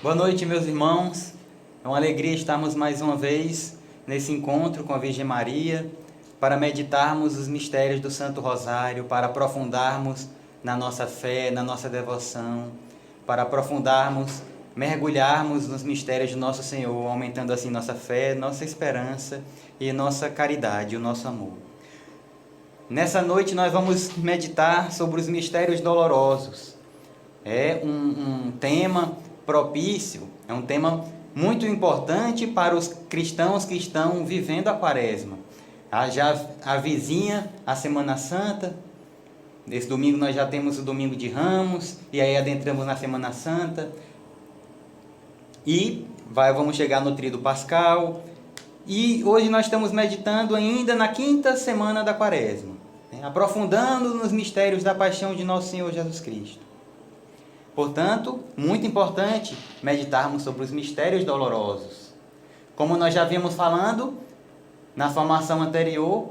Boa noite, meus irmãos. É uma alegria estarmos mais uma vez nesse encontro com a Virgem Maria para meditarmos os mistérios do Santo Rosário, para aprofundarmos na nossa fé, na nossa devoção, para aprofundarmos, mergulharmos nos mistérios do nosso Senhor, aumentando assim nossa fé, nossa esperança e nossa caridade, o nosso amor. Nessa noite nós vamos meditar sobre os mistérios dolorosos. É um tema propício, é um tema muito importante para os cristãos que estão vivendo a Quaresma. Já avizinha a Semana Santa. Esse domingo nós já temos o Domingo de Ramos, e aí adentramos na Semana Santa. E vamos chegar no Tríduo Pascal. E hoje nós estamos meditando ainda na quinta semana da Quaresma, aprofundando nos mistérios da paixão de nosso Senhor Jesus Cristo. Portanto, muito importante meditarmos sobre os mistérios dolorosos. Como nós já vimos falando na formação anterior,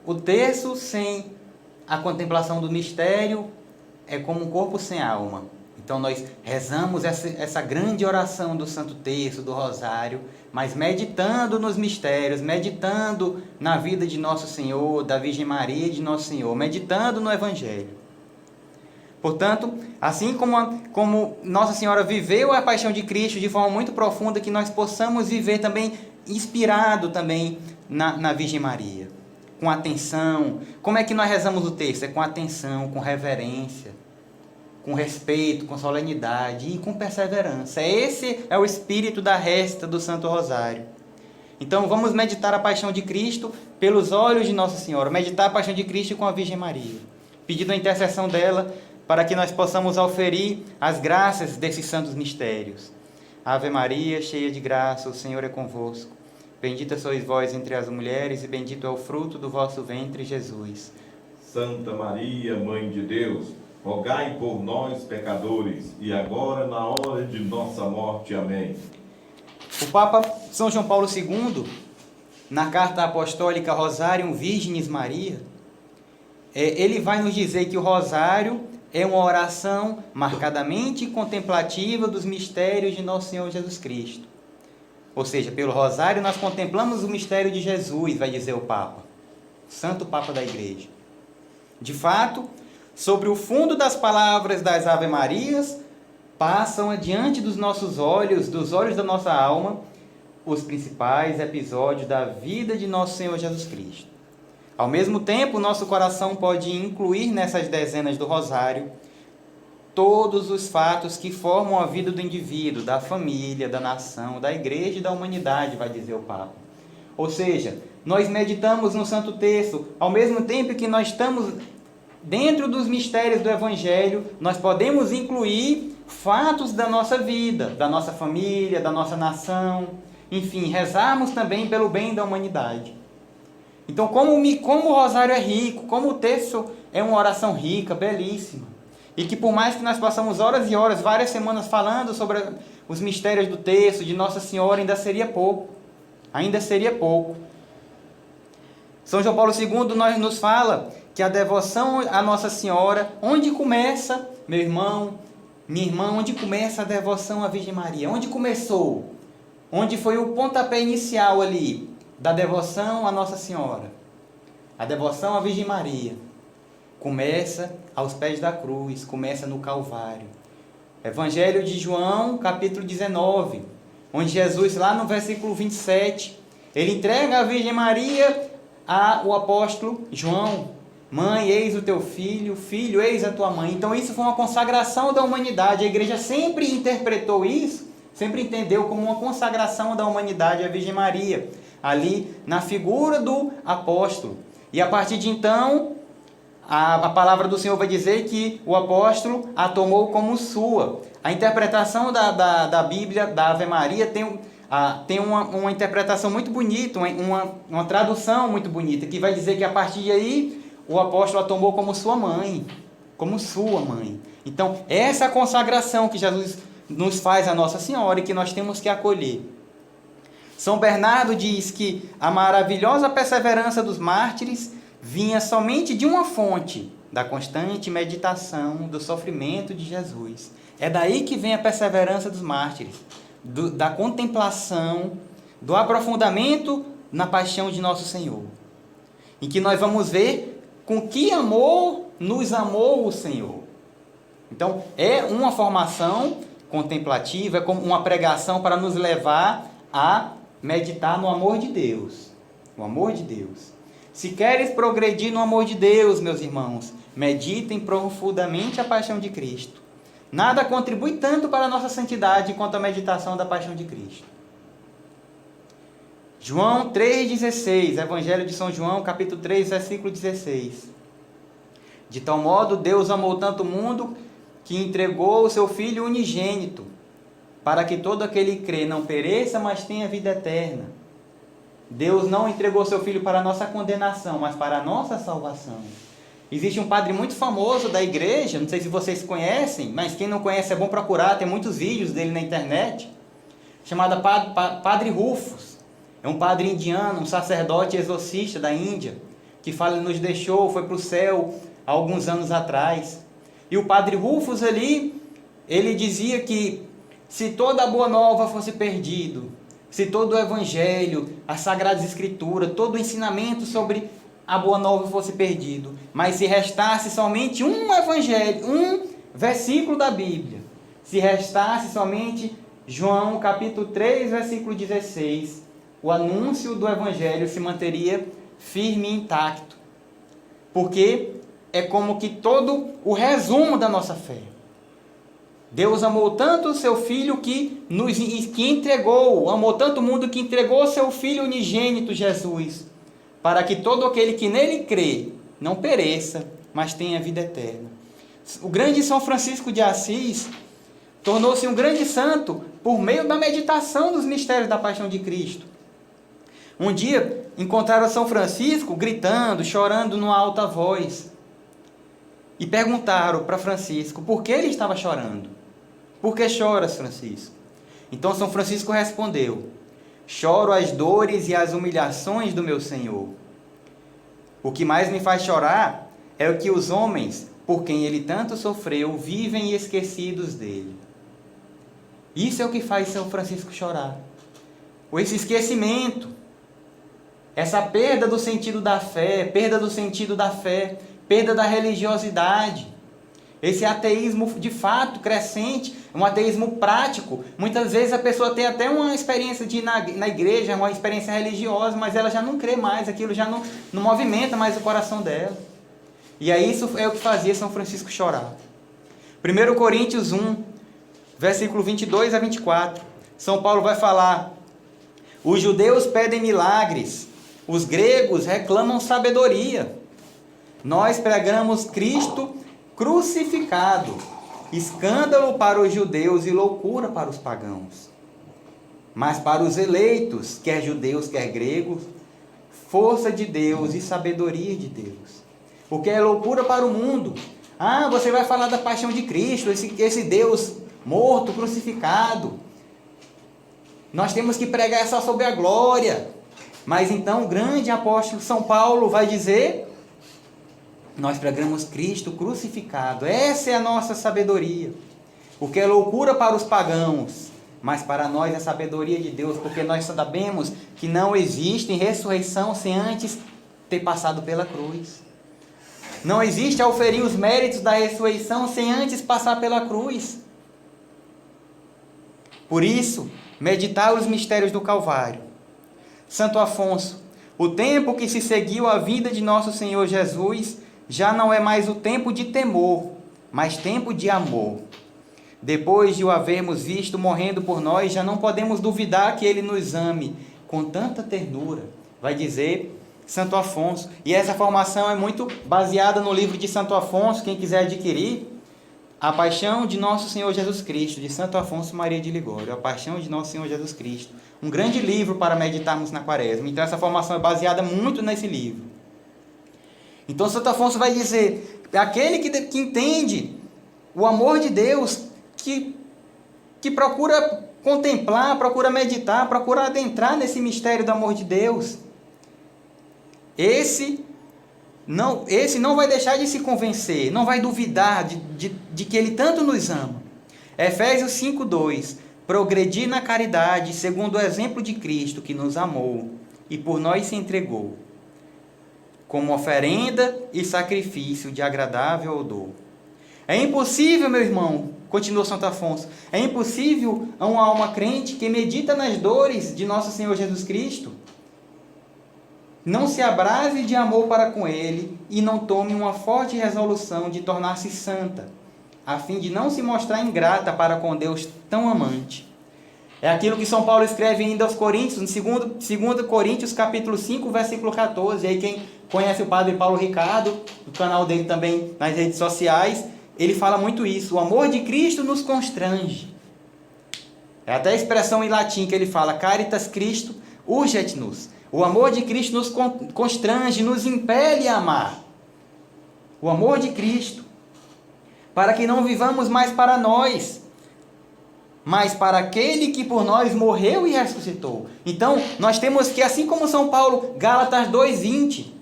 o terço sem a contemplação do mistério é como um corpo sem alma. Então nós rezamos essa grande oração do Santo Terço, do Rosário, mas meditando nos mistérios, meditando na vida de Nosso Senhor, da Virgem Maria e de Nosso Senhor, meditando no Evangelho. Portanto, assim como Nossa Senhora viveu a paixão de Cristo de forma muito profunda, que nós possamos viver também, inspirado também na Virgem Maria, com atenção. Como é que nós rezamos o texto? É com atenção, com reverência, com respeito, com solenidade e com perseverança. Esse é o espírito da resta do Santo Rosário. Então vamos meditar a paixão de Cristo pelos olhos de Nossa Senhora, meditar a paixão de Cristo com a Virgem Maria, pedindo a intercessão dela para que nós possamos oferir as graças desses santos mistérios. Ave Maria, cheia de graça, o Senhor é convosco. Bendita sois vós entre as mulheres, e bendito é o fruto do vosso ventre, Jesus. Santa Maria, Mãe de Deus, rogai por nós, pecadores, e agora na hora de nossa morte. Amém. O Papa São João Paulo II, na carta apostólica Rosarium Virginis Maria, ele vai nos dizer que o Rosário é uma oração marcadamente contemplativa dos mistérios de Nosso Senhor Jesus Cristo. Ou seja, pelo Rosário nós contemplamos o mistério de Jesus, vai dizer o Papa, Santo Papa da Igreja. De fato, sobre o fundo das palavras das Ave Marias, passam adiante dos nossos olhos, dos olhos da nossa alma, os principais episódios da vida de Nosso Senhor Jesus Cristo. Ao mesmo tempo, nosso coração pode incluir nessas dezenas do Rosário todos os fatos que formam a vida do indivíduo, da família, da nação, da igreja e da humanidade, vai dizer o Papa. Ou seja, nós meditamos no Santo Terço, ao mesmo tempo que nós estamos dentro dos mistérios do Evangelho, nós podemos incluir fatos da nossa vida, da nossa família, da nossa nação, enfim, rezarmos também pelo bem da humanidade. Então, como o Rosário é rico, como o Terço é uma oração rica, belíssima, e que por mais que nós passamos horas e horas, várias semanas falando sobre os mistérios do Terço, de Nossa Senhora, ainda seria pouco. Ainda seria pouco. São João Paulo II nos fala que a devoção a Nossa Senhora, onde começa, meu irmão, minha irmã, onde começa a devoção à Virgem Maria? Onde começou? Onde foi o pontapé inicial ali da devoção a Nossa Senhora? A devoção à Virgem Maria começa aos pés da cruz, começa no Calvário. Evangelho de João, capítulo 19, onde Jesus, lá no versículo 27, ele entrega a Virgem Maria ao apóstolo João. Mãe, eis o teu filho, filho, eis a tua mãe. Então isso foi uma consagração da humanidade. A igreja sempre interpretou isso, sempre entendeu como uma consagração da humanidade à Virgem Maria, ali na figura do apóstolo. E a partir de então, a palavra do Senhor vai dizer que o apóstolo a tomou como sua. A interpretação da Bíblia, da Ave Maria, tem uma interpretação muito bonita, uma tradução muito bonita, que vai dizer que a partir de aí, o apóstolo a tomou como sua mãe. Como sua mãe. Então, essa é a consagração que Jesus nos faz a Nossa Senhora e que nós temos que acolher. São Bernardo diz que a maravilhosa perseverança dos mártires vinha somente de uma fonte, da constante meditação do sofrimento de Jesus. É daí que vem a perseverança dos mártires, da contemplação, do aprofundamento na paixão de nosso Senhor, em que nós vamos ver com que amor nos amou o Senhor. Então, é uma formação contemplativa, é como uma pregação para nos levar a meditar no amor de Deus. O amor de Deus. Se queres progredir no amor de Deus, meus irmãos, meditem profundamente a paixão de Cristo. Nada contribui tanto para a nossa santidade quanto a meditação da paixão de Cristo. João 3,16, Evangelho de São João, capítulo 3, versículo 16. De tal modo Deus amou tanto o mundo que entregou o seu Filho unigênito, para que todo aquele que crê não pereça, mas tenha vida eterna. Deus não entregou o seu Filho para a nossa condenação, mas para a nossa salvação. Existe um padre muito famoso da igreja, não sei se vocês conhecem, mas quem não conhece é bom procurar, tem muitos vídeos dele na internet, chamado Padre Rufus. É um padre indiano, um sacerdote exorcista da Índia, que fala, nos deixou, foi para o céu há alguns anos atrás. E o Padre Rufus ali, ele dizia que se toda a boa nova fosse perdido, se todo o evangelho, as sagradas escrituras, todo o ensinamento sobre a boa nova fosse perdido, mas se restasse somente um evangelho, um versículo da Bíblia, se restasse somente João capítulo 3, versículo 16, o anúncio do evangelho se manteria firme e intacto, porque é como que todo o resumo da nossa fé. Deus amou tanto o seu Filho que entregou, amou tanto o mundo que entregou o seu Filho unigênito Jesus, para que todo aquele que nele crê não pereça, mas tenha vida eterna. O grande São Francisco de Assis tornou-se um grande santo por meio da meditação dos mistérios da paixão de Cristo. Um dia encontraram São Francisco gritando, chorando numa alta voz, e perguntaram para Francisco por que ele estava chorando. Por que choras, Francisco? Então São Francisco respondeu: choro as dores e as humilhações do meu Senhor. O que mais me faz chorar é o que os homens, por quem ele tanto sofreu, vivem esquecidos dele. Isso é o que faz São Francisco chorar. Esse esquecimento, essa perda do sentido da fé, perda da religiosidade, esse ateísmo de fato crescente, um ateísmo prático. Muitas vezes a pessoa tem até uma experiência de ir na igreja, uma experiência religiosa, mas ela já não crê mais, aquilo já não movimenta mais o coração dela. E aí isso é o que fazia São Francisco chorar. 1 Coríntios 1, versículo 22 a 24, São Paulo vai falar: os judeus pedem milagres, os gregos reclamam sabedoria. Nós pregamos Cristo crucificado, escândalo para os judeus e loucura para os pagãos. Mas para os eleitos, quer judeus, quer gregos, força de Deus e sabedoria de Deus. Porque é loucura para o mundo. Ah, você vai falar da paixão de Cristo, esse Deus morto, crucificado. Nós temos que pregar só sobre a glória. Mas então o grande apóstolo São Paulo vai dizer: nós pregamos Cristo crucificado. Essa é a nossa sabedoria. Porque é loucura para os pagãos, mas para nós é sabedoria de Deus, porque nós sabemos que não existe ressurreição sem antes ter passado pela cruz. Não existe auferir os méritos da ressurreição sem antes passar pela cruz. Por isso, meditar os mistérios do Calvário. Santo Afonso: o tempo que se seguiu a vida de nosso Senhor Jesus já não é mais o tempo de temor, mas tempo de amor. Depois de o havermos visto morrendo por nós, já não podemos duvidar que ele nos ame com tanta ternura, vai dizer Santo Afonso. E essa formação é muito baseada no livro de Santo Afonso. Quem quiser adquirir, A Paixão de Nosso Senhor Jesus Cristo, de Santo Afonso Maria de Ligório. A Paixão de Nosso Senhor Jesus Cristo. Um grande livro para meditarmos na Quaresma. Então essa formação é baseada muito nesse livro. Então Santo Afonso vai dizer: aquele que entende o amor de Deus, que procura contemplar, procura meditar, procura adentrar nesse mistério do amor de Deus, esse esse não vai deixar de se convencer, não vai duvidar de que ele tanto nos ama. Efésios 5:2, progredir na caridade, segundo o exemplo de Cristo, que nos amou e por nós se entregou, como oferenda e sacrifício de agradável odor. É impossível, meu irmão, continua Santo Afonso, é impossível a uma alma crente que medita nas dores de nosso Senhor Jesus Cristo não se abrase de amor para com Ele e não tome uma forte resolução de tornar-se santa, a fim de não se mostrar ingrata para com Deus tão amante. É aquilo que São Paulo escreve ainda aos Coríntios, em 2 Coríntios capítulo 5, versículo 14. E aí quem conhece o Padre Paulo Ricardo, do canal dele também nas redes sociais, ele fala muito isso. O amor de Cristo nos constrange. É até a expressão em latim que ele fala, Caritas Christo urget-nos. O amor de Cristo nos constrange, nos impele a amar. O amor de Cristo, para que não vivamos mais para nós, mas para aquele que por nós morreu e ressuscitou. Então, nós temos que, assim como São Paulo, Gálatas 2:20,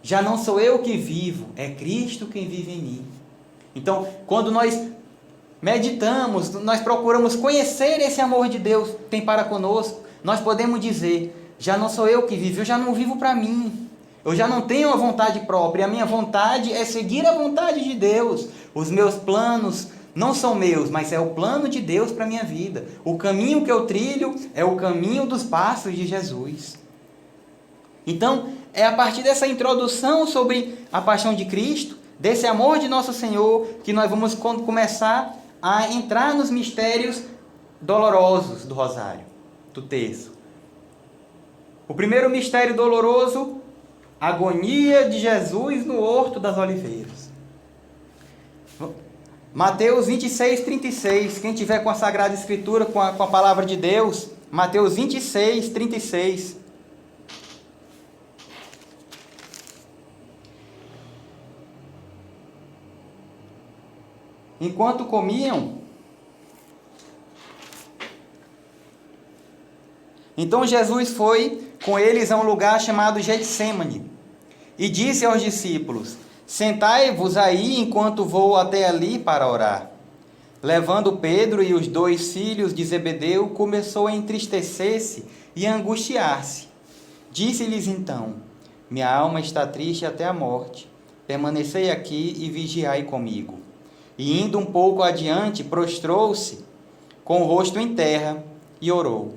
já não sou eu que vivo, é Cristo quem vive em mim. Então, quando nós meditamos, nós procuramos conhecer esse amor de Deus que tem para conosco, nós podemos dizer, já não sou eu que vivo, eu já não vivo para mim. Eu já não tenho a vontade própria, a minha vontade é seguir a vontade de Deus. Os meus planos não são meus, mas é o plano de Deus para a minha vida. O caminho que eu trilho é o caminho dos passos de Jesus. Então, é a partir dessa introdução sobre a paixão de Cristo, desse amor de nosso Senhor, que nós vamos começar a entrar nos mistérios dolorosos do Rosário, do terço. O primeiro mistério doloroso, a agonia de Jesus no Horto das Oliveiras. Mateus 26:36, quem tiver com a Sagrada Escritura, com a palavra de Deus, Mateus 26:36. Enquanto comiam, então Jesus foi com eles a um lugar chamado Getsêmani e disse aos discípulos, sentai-vos aí enquanto vou até ali para orar. Levando Pedro e os 2 filhos de Zebedeu, começou a entristecer-se e a angustiar-se. Disse-lhes então, minha alma está triste até a morte, permanecei aqui e vigiai comigo. E indo um pouco adiante, prostrou-se com o rosto em terra e orou.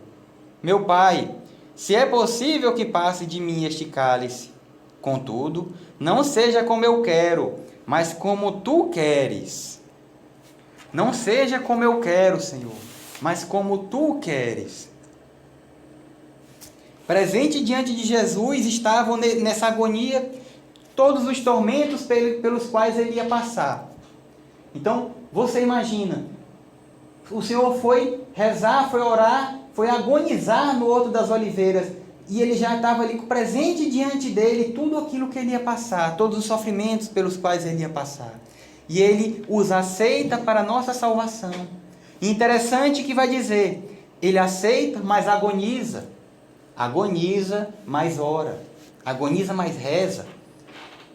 Meu Pai, se é possível que passe de mim este cálice, contudo, não seja como eu quero, mas como tu queres. Não seja como eu quero, Senhor, mas como tu queres. Presente diante de Jesus estavam nessa agonia todos os tormentos pelos quais ele ia passar. Então, você imagina, o Senhor foi rezar, foi orar, foi agonizar no Horto das Oliveiras, e ele já estava ali presente diante dele, tudo aquilo que ele ia passar, todos os sofrimentos pelos quais ele ia passar. E ele os aceita para a nossa salvação. E interessante que vai dizer, ele aceita, mas agoniza. Agoniza, mas ora. Agoniza, mas reza.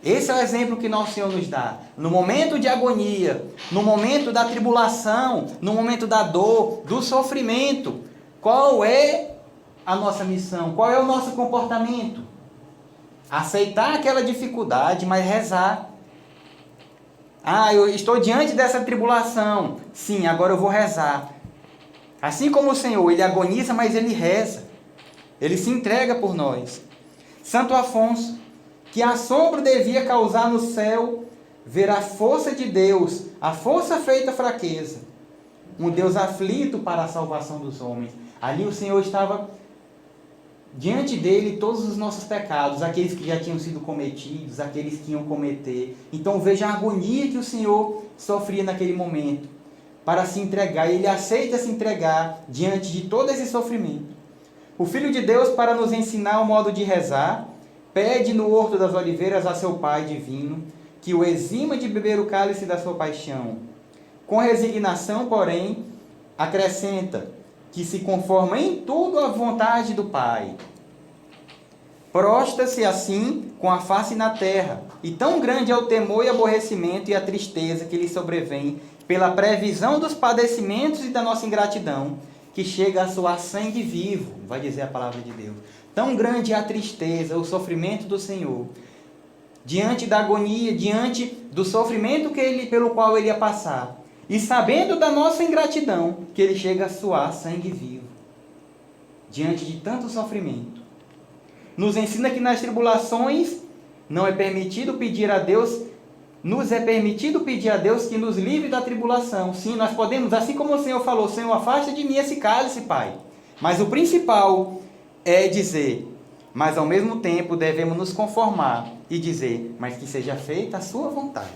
Esse é o exemplo que nosso Senhor nos dá. No momento de agonia, no momento da tribulação, no momento da dor, do sofrimento, qual é a nossa missão? Qual é o nosso comportamento? Aceitar aquela dificuldade, mas rezar. Eu estou diante dessa tribulação. Sim, agora eu vou rezar. Assim como o Senhor, ele agoniza, mas ele reza. Ele se entrega por nós. Santo Afonso, que assombro devia causar no céu ver a força de Deus, a força feita fraqueza, um Deus aflito para a salvação dos homens. Ali o Senhor estava diante dele todos os nossos pecados, aqueles que já tinham sido cometidos, aqueles que iam cometer. Então veja a agonia que o Senhor sofria naquele momento, para se entregar, e ele aceita se entregar diante de todo esse sofrimento. O Filho de Deus, para nos ensinar o modo de rezar, pede no Horto das Oliveiras a seu Pai divino que o exima de beber o cálice da sua paixão. Com resignação, porém, acrescenta que se conforma em tudo à vontade do Pai. prostra-se assim com a face na terra, e tão grande é o temor e aborrecimento e a tristeza que lhe sobrevém pela previsão dos padecimentos e da nossa ingratidão, que chega a soar sangue vivo, vai dizer a palavra de Deus. Tão grande é a tristeza, o sofrimento do Senhor, diante da agonia, diante do sofrimento pelo qual ele ia passar, e sabendo da nossa ingratidão, que ele chega a suar sangue vivo, diante de tanto sofrimento. Nos ensina que nas tribulações não é permitido pedir a Deus, nos é permitido pedir a Deus que nos livre da tribulação. Sim, nós podemos, assim como o Senhor falou, Senhor, afasta de mim esse cálice, Pai. Mas o principal é dizer, mas ao mesmo tempo devemos nos conformar e dizer, mas que seja feita a sua vontade.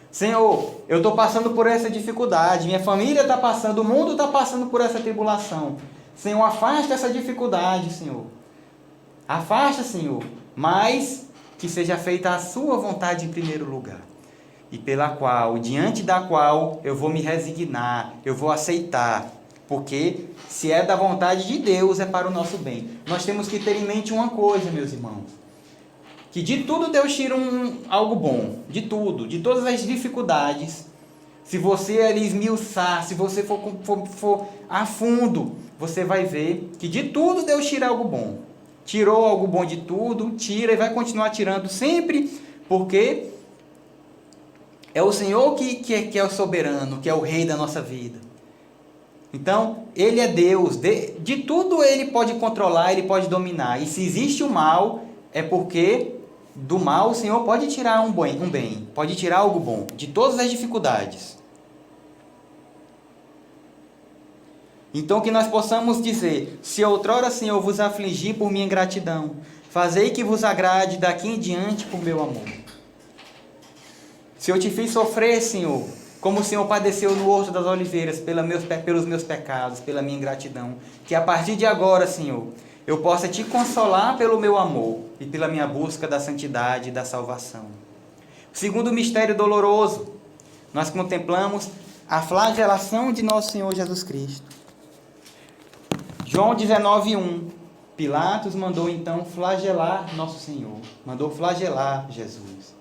Senhor, eu estou passando por essa dificuldade, minha família está passando, o mundo está passando por essa tribulação. Senhor, afasta essa dificuldade, Senhor. Afasta, Senhor, mas que seja feita a sua vontade em primeiro lugar. E pela qual, diante da qual eu vou me resignar, eu vou aceitar. Porque se é da vontade de Deus, é para o nosso bem. Nós temos que ter em mente uma coisa, meus irmãos. Que de tudo Deus tira algo bom. De tudo. De todas as dificuldades. Se você ali esmiuçar, se você for a fundo, você vai ver que de tudo Deus tira algo bom. Tirou algo bom de tudo, tira e vai continuar tirando sempre, porque é o Senhor que é o soberano, que é o rei da nossa vida. Então, Ele é Deus, de tudo Ele pode controlar, Ele pode dominar. E se existe o mal, é porque do mal o Senhor pode tirar um bem, pode tirar algo bom, de todas as dificuldades. Então que nós possamos dizer, se outrora, Senhor, vos afligi por minha ingratidão, fazei que vos agrade daqui em diante por meu amor. Se eu te fiz sofrer, Senhor, como o Senhor padeceu no Horto das Oliveiras, pelos meus pecados, pela minha ingratidão, que a partir de agora, Senhor, eu possa te consolar pelo meu amor e pela minha busca da santidade e da salvação. O segundo mistério doloroso, nós contemplamos a flagelação de nosso Senhor Jesus Cristo. João 19:1, Pilatos mandou então flagelar nosso Senhor, mandou flagelar Jesus.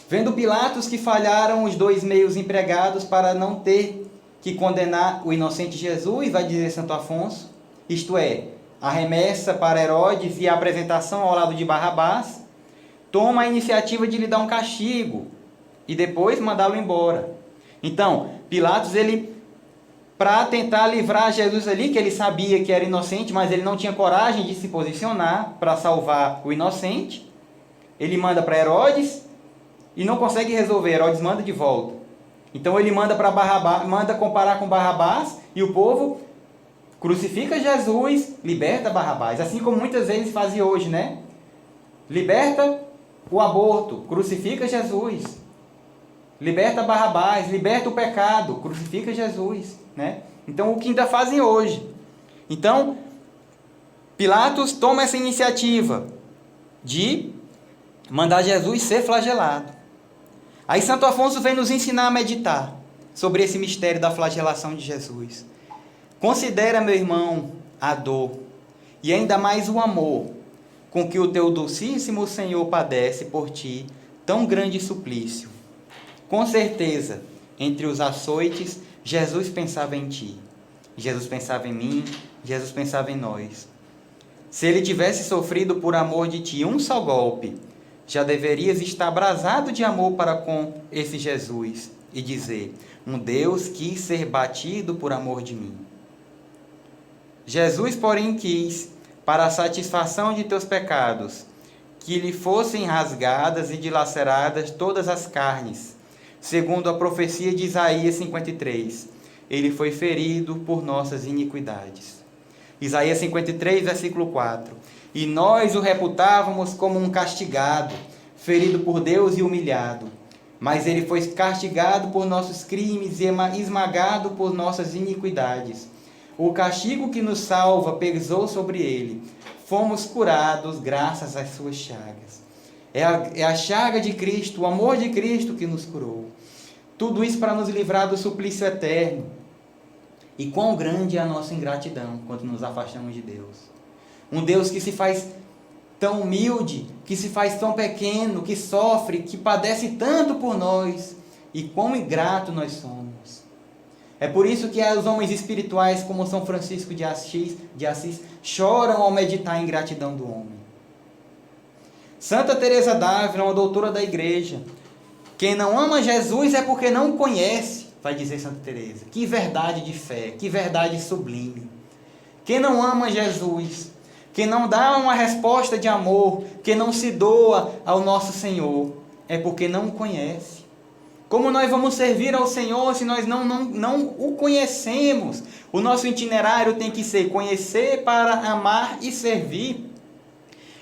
Vendo Pilatos que falharam os dois meios empregados para não ter que condenar o inocente Jesus, vai dizer Santo Afonso, isto é, a remessa para Herodes e a apresentação ao lado de Barrabás, toma a iniciativa de lhe dar um castigo e depois mandá-lo embora. Então, Pilatos, para tentar livrar Jesus ali, que ele sabia que era inocente, mas ele não tinha coragem de se posicionar para salvar o inocente, ele manda para Herodes e não consegue resolver. Herodes manda de volta. Então ele manda para Barrabás, manda comparar com Barrabás, e o povo crucifica Jesus, liberta Barrabás, assim como muitas vezes fazia hoje, né? Liberta o aborto, crucifica Jesus. Liberta Barrabás, liberta o pecado, crucifica Jesus, né? Então, o que ainda fazem hoje. Então, Pilatos toma essa iniciativa de mandar Jesus ser flagelado. Aí Santo Afonso vem nos ensinar a meditar sobre esse mistério da flagelação de Jesus. Considera, meu irmão, a dor e ainda mais o amor com que o teu docíssimo Senhor padece por ti tão grande suplício. Com certeza, entre os açoites, Jesus pensava em ti, Jesus pensava em mim, Jesus pensava em nós. Se ele tivesse sofrido por amor de ti um só golpe, já deverias estar abrasado de amor para com esse Jesus e dizer, um Deus quis ser batido por amor de mim. Jesus, porém, quis, para a satisfação de teus pecados, que lhe fossem rasgadas e dilaceradas todas as carnes, segundo a profecia de Isaías 53, ele foi ferido por nossas iniquidades. Isaías 53, versículo 4. E nós o reputávamos como um castigado, ferido por Deus e humilhado. Mas ele foi castigado por nossos crimes e esmagado por nossas iniquidades. O castigo que nos salva pesou sobre ele. Fomos curados graças às suas chagas. É a chaga de Cristo, o amor de Cristo que nos curou. Tudo isso para nos livrar do suplício eterno. E quão grande é a nossa ingratidão quando nos afastamos de Deus. Um Deus que se faz tão humilde, que se faz tão pequeno, que sofre, que padece tanto por nós, e quão ingrato nós somos. É por isso que os homens espirituais, como São Francisco de Assis, choram ao meditar a ingratidão do homem. Santa Teresa d'Ávila, uma doutora da igreja: quem não ama Jesus é porque não o conhece, vai dizer Santa Teresa. Que verdade de fé, que verdade sublime. Quem não ama Jesus, quem não dá uma resposta de amor, quem não se doa ao nosso Senhor, é porque não o conhece. Como nós vamos servir ao Senhor se nós não o conhecemos? O nosso itinerário tem que ser conhecer para amar e servir.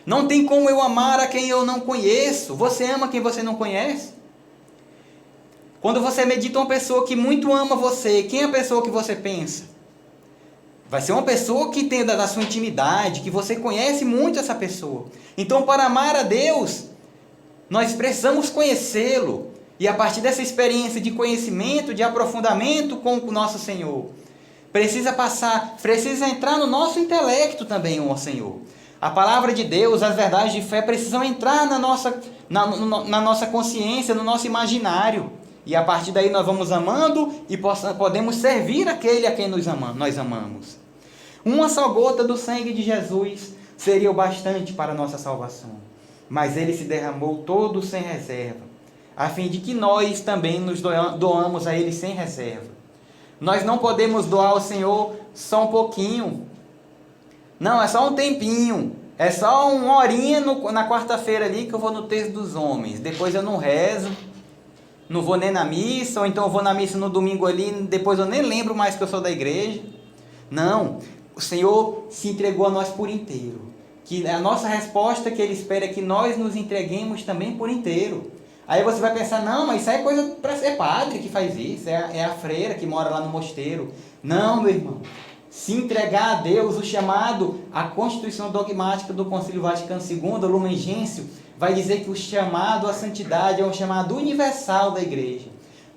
Não tem como eu amar a quem eu não conheço. Você ama quem você não conhece? Quando você medita uma pessoa que muito ama você, quem é a pessoa que você pensa? Vai ser uma pessoa que tem da sua intimidade, que você conhece muito essa pessoa. Então, para amar a Deus, nós precisamos conhecê-lo. E a partir dessa experiência de conhecimento, de aprofundamento com o nosso Senhor, precisa entrar no nosso intelecto também, ó Senhor. A palavra de Deus, as verdades de fé precisam entrar na nossa consciência, no nosso imaginário. E a partir daí nós vamos amando e podemos servir aquele a quem nós amamos. Uma só gota do sangue de Jesus seria o bastante para a nossa salvação. Mas ele se derramou todo sem reserva, a fim de que nós também nos doamos a ele sem reserva. Nós não podemos doar ao Senhor só um pouquinho. Não, é só um tempinho. É só uma horinha na quarta-feira ali que eu vou no texto dos homens. Depois eu não rezo, não vou nem na missa, ou então eu vou na missa no domingo ali, depois eu nem lembro mais que eu sou da igreja. Não, o Senhor se entregou a nós por inteiro. Que a nossa resposta que Ele espera é que nós nos entreguemos também por inteiro. Aí você vai pensar, não, mas isso é coisa para ser padre que faz isso, é a freira que mora lá no mosteiro. Não, meu irmão. Se entregar a Deus, o chamado, a Constituição Dogmática do Concílio Vaticano II, o Lumen Gentium, vai dizer que o chamado à santidade é um chamado universal da igreja.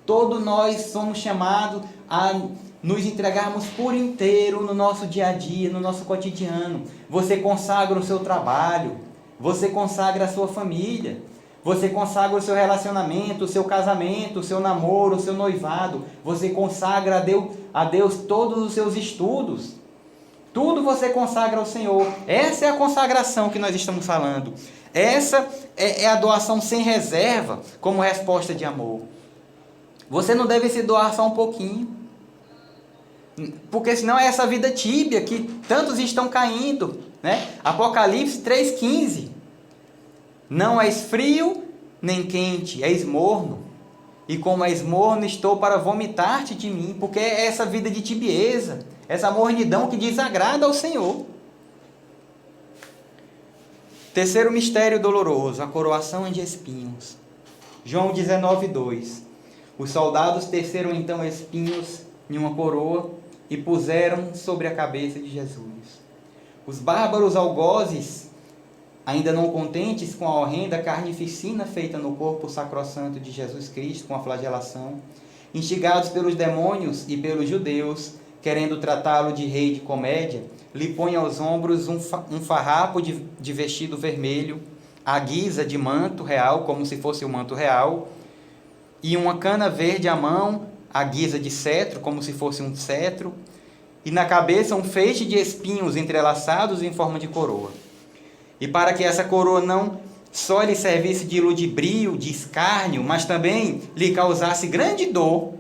Todos nós somos chamados a nos entregarmos por inteiro no nosso dia a dia, no nosso cotidiano. Você consagra o seu trabalho, você consagra a sua família, você consagra o seu relacionamento, o seu casamento, o seu namoro, o seu noivado. Você consagra a Deus todos os seus estudos. Tudo você consagra ao Senhor. Essa é a consagração que nós estamos falando. Essa é a doação sem reserva, como resposta de amor. Você não deve se doar só um pouquinho, porque senão é essa vida tíbia que tantos estão caindo, né? Apocalipse 3,15. Não és frio nem quente, és morno. E como és morno, estou para vomitar-te de mim, porque é essa vida de tibieza, essa mornidão que desagrada ao Senhor. Terceiro mistério doloroso, a coroação de espinhos. João 19:2. Os soldados teceram então espinhos em uma coroa e puseram sobre a cabeça de Jesus. Os bárbaros algozes, ainda não contentes com a horrenda carnificina feita no corpo sacrossanto de Jesus Cristo com a flagelação, instigados pelos demônios e pelos judeus, querendo tratá-lo de rei de comédia, lhe põe aos ombros um farrapo de vestido vermelho, à guisa de manto real, como se fosse o manto real, e uma cana verde à mão, à guisa de cetro, como se fosse um cetro, e na cabeça um feixe de espinhos entrelaçados em forma de coroa. E para que essa coroa não só lhe servisse de ludibrio, de escárnio, mas também lhe causasse grande dor,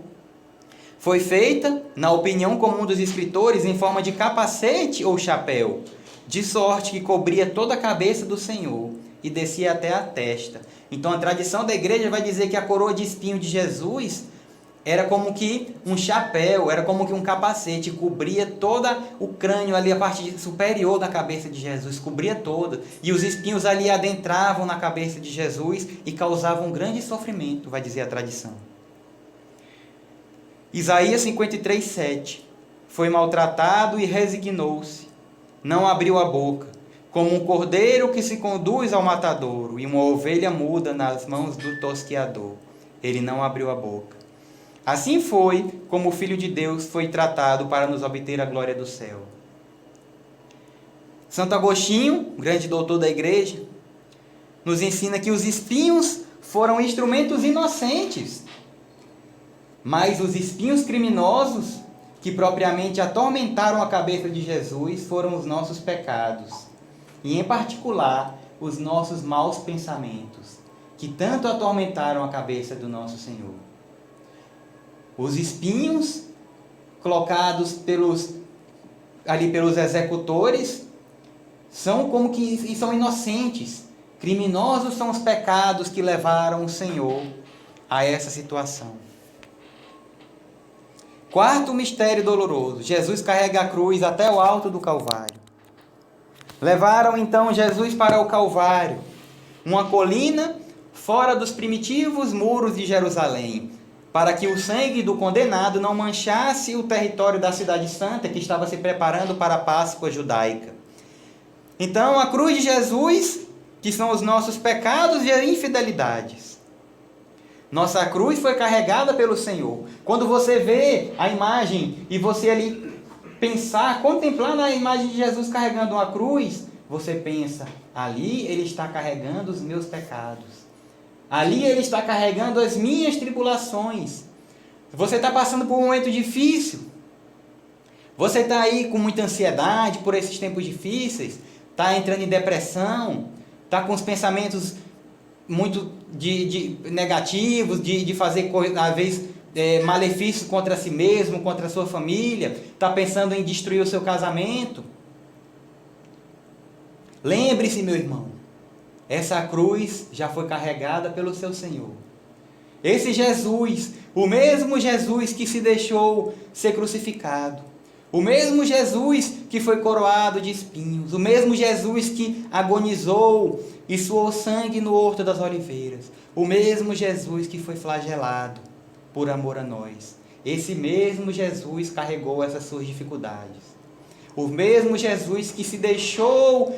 foi feita, na opinião comum dos escritores, em forma de capacete ou chapéu, de sorte que cobria toda a cabeça do Senhor e descia até a testa. Então a tradição da igreja vai dizer que a coroa de espinho de Jesus era como que um chapéu, era como que um capacete, cobria todo o crânio ali, a parte superior da cabeça de Jesus, cobria toda. E os espinhos ali adentravam na cabeça de Jesus e causavam um grande sofrimento, vai dizer a tradição. Isaías 53:7. Foi maltratado e resignou-se, não abriu a boca, como um cordeiro que se conduz ao matadouro e uma ovelha muda nas mãos do tosqueador. Ele não abriu a boca. Assim foi como o Filho de Deus foi tratado para nos obter a glória do céu. Santo Agostinho, grande doutor da igreja, nos ensina que os espinhos foram instrumentos inocentes, mas os espinhos criminosos que propriamente atormentaram a cabeça de Jesus foram os nossos pecados, e em particular os nossos maus pensamentos, que tanto atormentaram a cabeça do nosso Senhor. Os espinhos colocados pelos executores são como que são inocentes. Criminosos são os pecados que levaram o Senhor a essa situação. Quarto mistério doloroso. Jesus carrega a cruz até o alto do Calvário. Levaram então Jesus para o Calvário, uma colina fora dos primitivos muros de Jerusalém, para que o sangue do condenado não manchasse o território da cidade santa que estava se preparando para a Páscoa judaica. Então, a cruz de Jesus, que são os nossos pecados e infidelidades. Nossa cruz foi carregada pelo Senhor. Quando você vê a imagem e você ali pensar, contemplar na imagem de Jesus carregando uma cruz, você pensa, ali ele está carregando os meus pecados. Ali ele está carregando as minhas tribulações. Você está passando por um momento difícil. Você está aí com muita ansiedade por esses tempos difíceis. Está entrando em depressão. Está com os pensamentos muito negativos, de fazer, às vezes, malefícios contra si mesmo, contra a sua família. Está pensando em destruir o seu casamento. Lembre-se, meu irmão, essa cruz já foi carregada pelo seu Senhor. Esse Jesus, o mesmo Jesus que se deixou ser crucificado, o mesmo Jesus que foi coroado de espinhos, o mesmo Jesus que agonizou e suou sangue no Horto das Oliveiras, o mesmo Jesus que foi flagelado por amor a nós. Esse mesmo Jesus carregou essas suas dificuldades. O mesmo Jesus que se deixou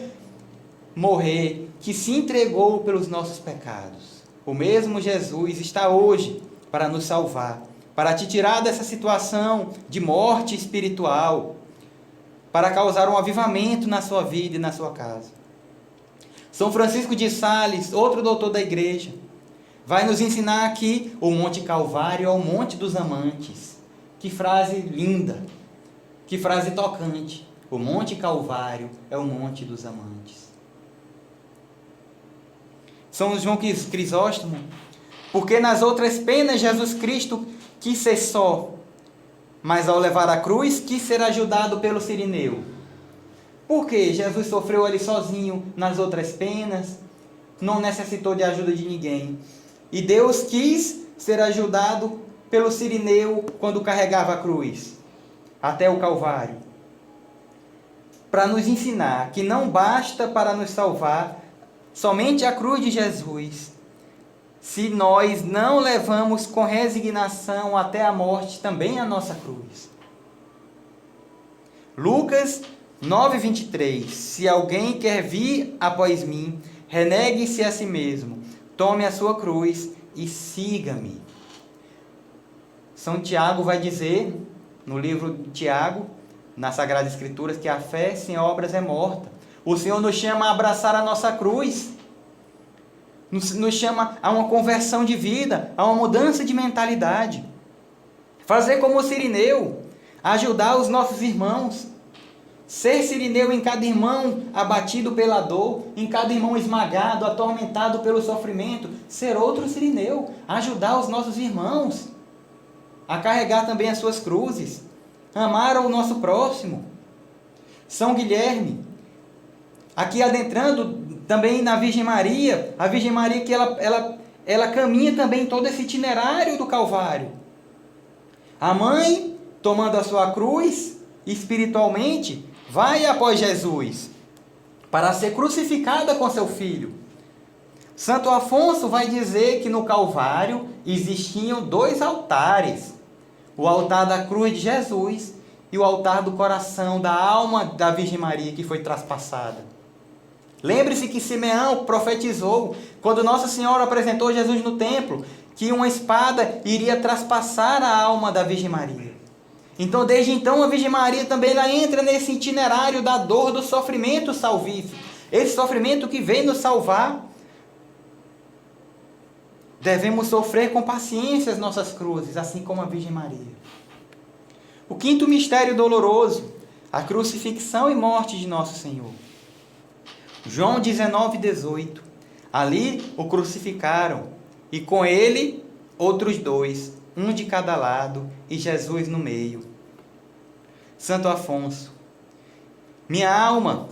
morrer, que se entregou pelos nossos pecados. O mesmo Jesus está hoje para nos salvar, para te tirar dessa situação de morte espiritual, para causar um avivamento na sua vida e na sua casa. São Francisco de Sales, outro doutor da igreja, vai nos ensinar que o Monte Calvário é o Monte dos Amantes. Que frase linda, que frase tocante. O Monte Calvário é o Monte dos Amantes. São João Crisóstomo, porque nas outras penas Jesus Cristo quis ser só, mas ao levar a cruz quis ser ajudado pelo Cirineu. Por que Jesus sofreu ali sozinho nas outras penas, não necessitou de ajuda de ninguém? E Deus quis ser ajudado pelo Cirineu quando carregava a cruz até o Calvário, para nos ensinar que não basta para nos salvar somente a cruz de Jesus, se nós não levamos com resignação até a morte também a nossa cruz. Lucas 9:23. Se alguém quer vir após mim, renegue-se a si mesmo, tome a sua cruz e siga-me. São Tiago vai dizer, no livro de Tiago, nas Sagradas Escrituras, que a fé sem obras é morta. O Senhor nos chama a abraçar a nossa cruz, nos chama a uma conversão de vida, a uma mudança de mentalidade. Fazer como o Cirineu, ajudar os nossos irmãos. Ser Cirineu em cada irmão abatido pela dor, em cada irmão esmagado, atormentado pelo sofrimento. Ser outro Cirineu, ajudar os nossos irmãos a carregar também as suas cruzes. Amar o nosso próximo. São Guilherme, aqui adentrando também na Virgem Maria, a Virgem Maria que ela caminha também todo esse itinerário do Calvário. A mãe, tomando a sua cruz, espiritualmente, vai após Jesus, para ser crucificada com seu filho. Santo Afonso vai dizer que no Calvário existiam 2 altares. O altar da cruz de Jesus e o altar do coração, da alma da Virgem Maria que foi traspassada. Lembre-se que Simeão profetizou, quando Nossa Senhora apresentou Jesus no templo, que uma espada iria traspassar a alma da Virgem Maria. Então, desde então, a Virgem Maria também ela entra nesse itinerário da dor, do sofrimento salvífico. Esse sofrimento que vem nos salvar. Devemos sofrer com paciência as nossas cruzes, assim como a Virgem Maria. O quinto mistério doloroso, a crucifixão e morte de nosso Senhor. João 19:18. Ali o crucificaram, e com ele outros dois, um de cada lado, e Jesus no meio. Santo Afonso. Minha alma,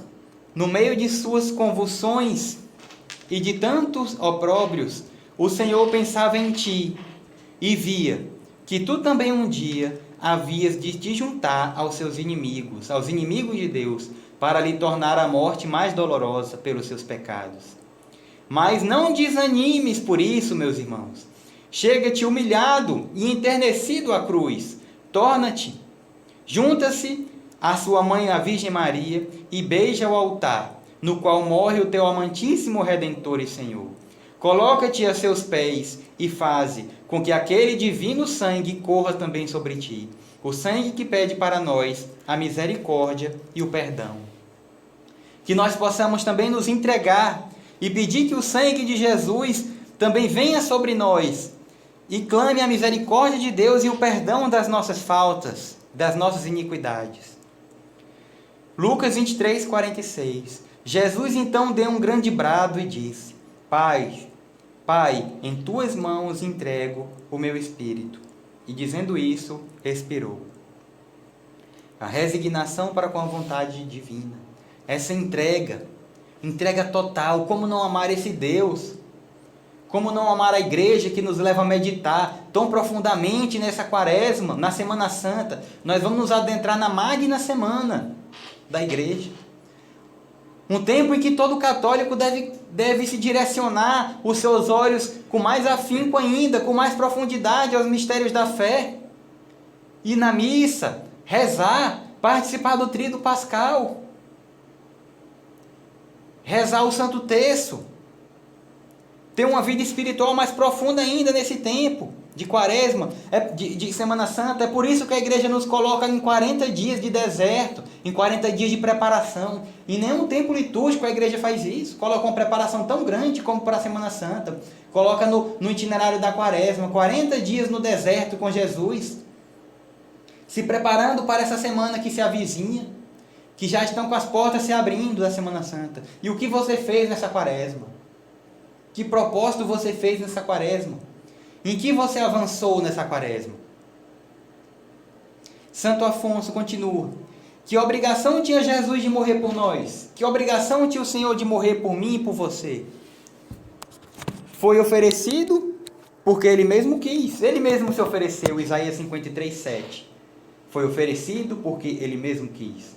no meio de suas convulsões e de tantos opróbrios, o Senhor pensava em ti e via que tu também um dia havias de te juntar aos seus inimigos, aos inimigos de Deus, para lhe tornar a morte mais dolorosa pelos seus pecados. Mas não desanimes por isso, meus irmãos. Chega-te humilhado e enternecido à cruz. Torna-te, junta-se à sua mãe, a Virgem Maria, e beija o altar, no qual morre o teu amantíssimo Redentor e Senhor. Coloca-te a seus pés e faze com que aquele divino sangue corra também sobre ti. O sangue que pede para nós a misericórdia e o perdão. Que nós possamos também nos entregar e pedir que o sangue de Jesus também venha sobre nós e clame a misericórdia de Deus e o perdão das nossas faltas, das nossas iniquidades. Lucas 23:46. Jesus então deu um grande brado e disse: Pai, em tuas mãos entrego o meu espírito. E dizendo isso, expirou. A resignação para com a vontade divina. Essa entrega total. Como não amar esse Deus? Como não amar a igreja que nos leva a meditar tão profundamente nessa quaresma, na Semana Santa? Nós vamos nos adentrar na magna semana da igreja. Um tempo em que todo católico deve se direcionar os seus olhos com mais afinco ainda, com mais profundidade aos mistérios da fé. Ir na missa, rezar, participar do tríduo pascal. Rezar o Santo Terço. Ter uma vida espiritual mais profunda ainda nesse tempo de quaresma, de Semana Santa. É por isso que a igreja nos coloca em 40 dias de deserto, em 40 dias de preparação. Em nenhum tempo litúrgico a igreja faz isso. Coloca uma preparação tão grande como para a Semana Santa. Coloca no itinerário da quaresma, 40 dias no deserto com Jesus, se preparando para essa semana que se avizinha, que já estão com as portas se abrindo da Semana Santa. E o que você fez nessa quaresma? Que propósito você fez nessa quaresma? Em que você avançou nessa quaresma? Santo Afonso continua. Que obrigação tinha Jesus de morrer por nós? Que obrigação tinha o Senhor de morrer por mim e por você? Foi oferecido porque Ele mesmo quis. Ele mesmo se ofereceu, Isaías 53:7. Foi oferecido porque Ele mesmo quis.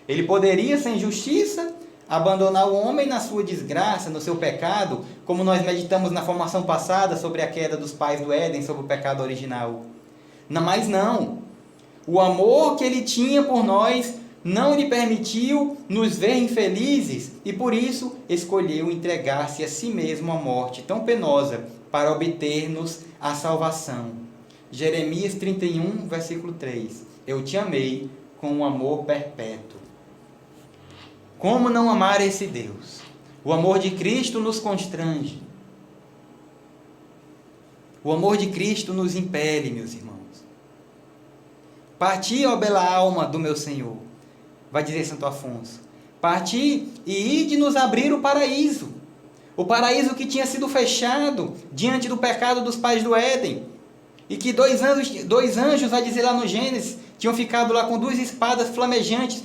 Ele poderia, sem justiça, abandonar o homem na sua desgraça, no seu pecado, como nós meditamos na formação passada sobre a queda dos pais do Éden, sobre o pecado original. Não, mas não. O amor que Ele tinha por nós não lhe permitiu nos ver infelizes e por isso escolheu entregar-se a si mesmo à morte tão penosa para obter-nos a salvação. Jeremias 31, versículo 3. Eu te amei com um amor perpétuo. Como não amar esse Deus? O amor de Cristo nos constrange. O amor de Cristo nos impele, meus irmãos. Parti, ó bela alma do meu Senhor, vai dizer Santo Afonso. Parti e ide nos abrir o paraíso. O paraíso que tinha sido fechado diante do pecado dos pais do Éden. E que dois anjos, vai dizer lá no Gênesis, tinham ficado lá com duas espadas flamejantes,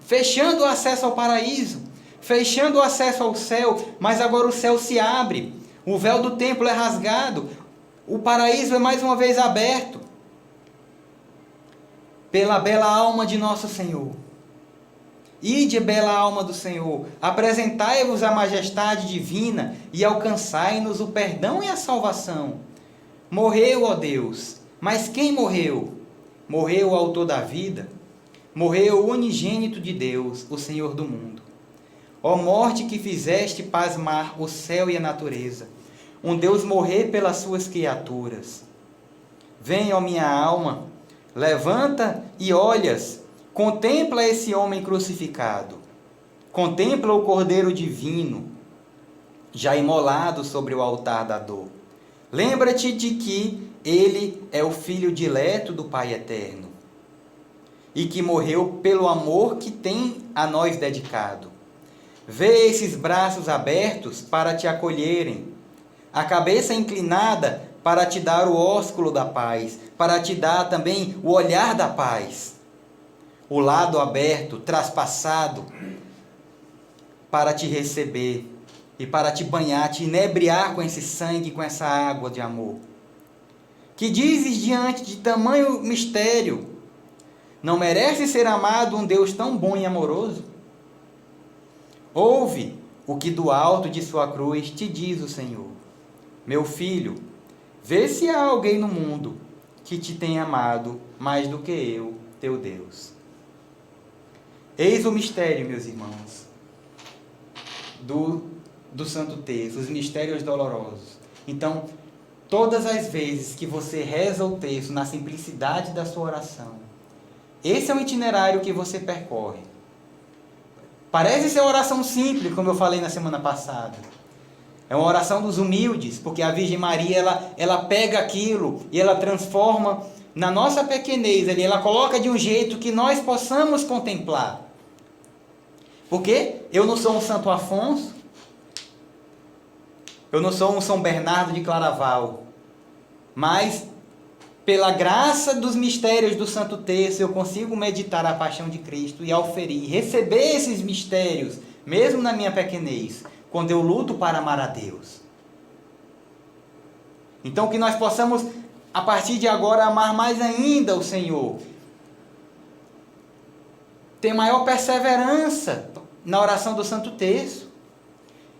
fechando o acesso ao paraíso, fechando o acesso ao céu, mas agora o céu se abre, o véu do templo é rasgado, o paraíso é mais uma vez aberto, pela bela alma de nosso Senhor. Ide, bela alma do Senhor, apresentai-vos à majestade divina e alcançai-nos o perdão e a salvação. Morreu, ó Deus, mas quem morreu? Morreu o autor da vida, morreu o unigênito de Deus, o Senhor do mundo. Ó morte que fizeste pasmar o céu e a natureza, um Deus morrer pelas suas criaturas. Vem, ó minha alma, Levanta e olhas, contempla esse homem crucificado, contempla o Cordeiro Divino, já imolado sobre o altar da dor. Lembra-te de que ele é o Filho dileto do Pai Eterno e que morreu pelo amor que tem a nós dedicado. Vê esses braços abertos para te acolherem, a cabeça inclinada para te dar o ósculo da paz, para te dar também o olhar da paz, o lado aberto, traspassado, para te receber e para te banhar, te inebriar com esse sangue, com essa água de amor. Que dizes diante de tamanho mistério, não merece ser amado um Deus tão bom e amoroso? Ouve o que do alto de sua cruz te diz o Senhor. Meu filho, vê se há alguém no mundo que te tenha amado mais do que eu, teu Deus. Eis o mistério, meus irmãos, do Santo Terço, os mistérios dolorosos. Então, todas as vezes que você reza o terço na simplicidade da sua oração, esse é o itinerário que você percorre. Parece ser uma oração simples, como eu falei na semana passada. É uma oração dos humildes, porque a Virgem Maria, ela pega aquilo e ela transforma na nossa pequenez ali, ela coloca de um jeito que nós possamos contemplar. Porque eu não sou um Santo Afonso, eu não sou um São Bernardo de Claraval, mas pela graça dos mistérios do Santo Terço, eu consigo meditar a paixão de Cristo e auferir, receber esses mistérios, mesmo na minha pequenez, quando eu luto para amar a Deus. Então, que nós possamos, a partir de agora, amar mais ainda o Senhor. Ter maior perseverança na oração do Santo Terço.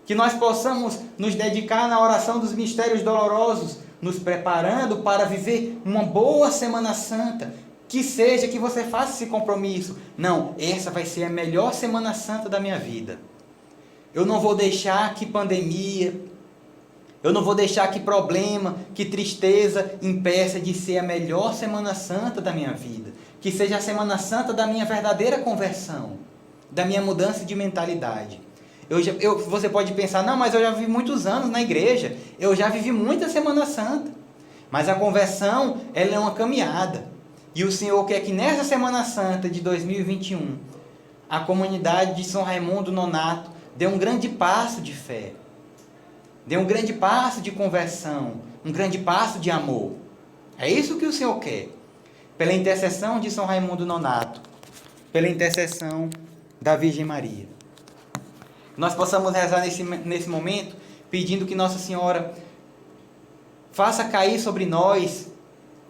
Que nós possamos nos dedicar na oração dos mistérios dolorosos, nos preparando para viver uma boa Semana Santa. Que seja, que você faça esse compromisso. Não, essa vai ser a melhor Semana Santa da minha vida. Eu não vou deixar que pandemia, eu não vou deixar que problema, que tristeza impeça de ser a melhor Semana Santa da minha vida. Que seja a Semana Santa da minha verdadeira conversão, da minha mudança de mentalidade. Você pode pensar, não, mas eu já vivi muitos anos na igreja, eu já vivi muita Semana Santa. Mas a conversão, ela é uma caminhada. E o Senhor quer que nessa Semana Santa de 2021, a comunidade de São Raimundo Nonato dê um grande passo de fé, dê um grande passo de conversão, um grande passo de amor. É isso que o Senhor quer. Pela intercessão de São Raimundo Nonato, pela intercessão da Virgem Maria. Nós possamos rezar nesse momento, pedindo que Nossa Senhora faça cair sobre nós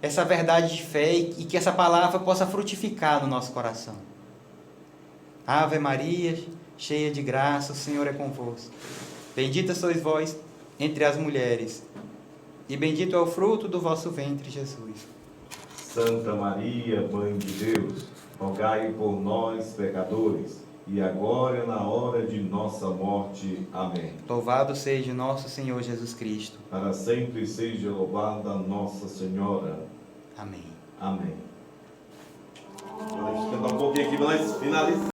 essa verdade de fé e que essa palavra possa frutificar no nosso coração. Ave Maria, cheia de graça, o Senhor é convosco. Bendita sois vós entre as mulheres, e bendito é o fruto do vosso ventre, Jesus. Santa Maria, Mãe de Deus, rogai por nós, pecadores, e agora e na hora de nossa morte. Amém. Louvado seja nosso Senhor Jesus Cristo. Para sempre seja louvada Nossa Senhora. Amém. Amém. Deixa eu cantar um pouquinho aqui para nós finalizar.